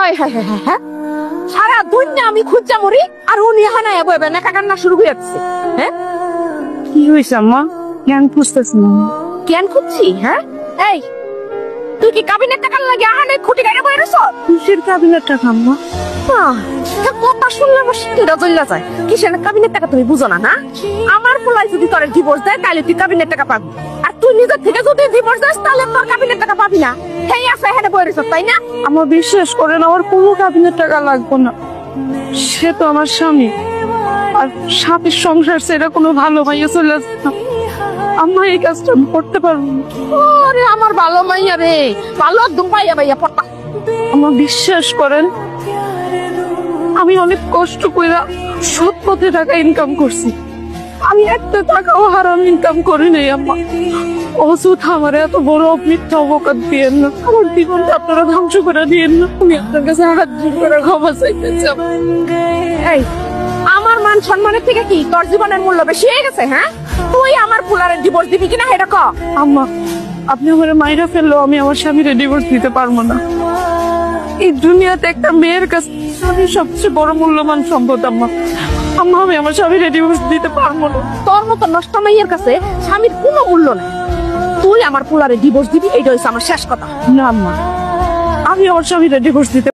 হায় হায় হায় হায়, সারা দুনিয়া আমি খুঁজা মরি আর উনি হানায় বইবে না কান্না শুরু হয়ে যাচ্ছে। হ্যাঁ কি হয়েছে আম্মা? জ্ঞান খুঁজতেছি না। কেন খুঁজছি? হ্যাঁ এই তুই কি কাবিনের টাকার লাগে আহানে খুঁটি গাড়ি বই রইছ? কিসের কাবিনের টাকা আম্মা? কথা শুনলে আমার সিটিটা জ্বললা যায়। কিসের কাবিনের টাকা তুমি বুঝো না? না আমার পোলাই যদি তোর ডিভোর্স দেয় তাহলে তুই কাবিনের টাকা পাবি, আর তুই নিজের থেকে যদি ডিভোর্স দিস তাহলে তোর কাবিনের টাকা পাবি না। হেই আছে এখানে বই রইছ তাই না? আমার বিশ্বাস করেন আমার কোনো কাবিনের টাকা লাগবে না। সে তো আমার স্বামী, আর স্বামীর সংসার সেটা কোনো ভালো ভাইয়া চলে আসছে না। আম্মা এই কাজটা আমি করতে পারবো না। ওরে আমার ভালো মাইয়া রে, ভালো একদম পাইয়া ভাইয়া পড়তা। আমার বিশ্বাস করেন আমি অনেক কষ্ট কইরা সৎ পথে টাকা ইনকাম করছি। আমি একটা টাকাও হারাম ইনকাম করি নাই আম্মা। অযথ আমার এত বড় মিথ্যা অবকাশ দিয়েন না, আমার জীবনটা আপনারা ধ্বংস করে দিয়েন না। আমি আপনার কাছে হাত জোড় করে ক্ষমা চাইতে চাই। এই আমার মান সম্মানের থেকে কি তোর জীবনের মূল্য বেশি হয়ে গেছে? হ্যাঁ তুই আমার পোলারে ডিভোর্স দিবি কিনা এটা ক। আম্মা আপনি আমার মাইরা ফেললেও আমি আমার স্বামীর ডিভোর্স দিতে পারবো না। এই দুনিয়াতে একটা মেয়ের কাছে স্বামী সবচেয়ে বড় মূল্যবান সম্পদ আম্মা। আম্মা আমি আমার স্বামীর ডিভোর্স দিতে পারবো না। তোর মতো নষ্ট মাইয়ের কাছে স্বামীর কোনো মূল্য নাই। তুই আমার পোলারে ডিভোর্স দিবি, এইটা হচ্ছে আমার শেষ কথা। না আম্মা, আমি আমার স্বামীর ডিভোর্স দিতে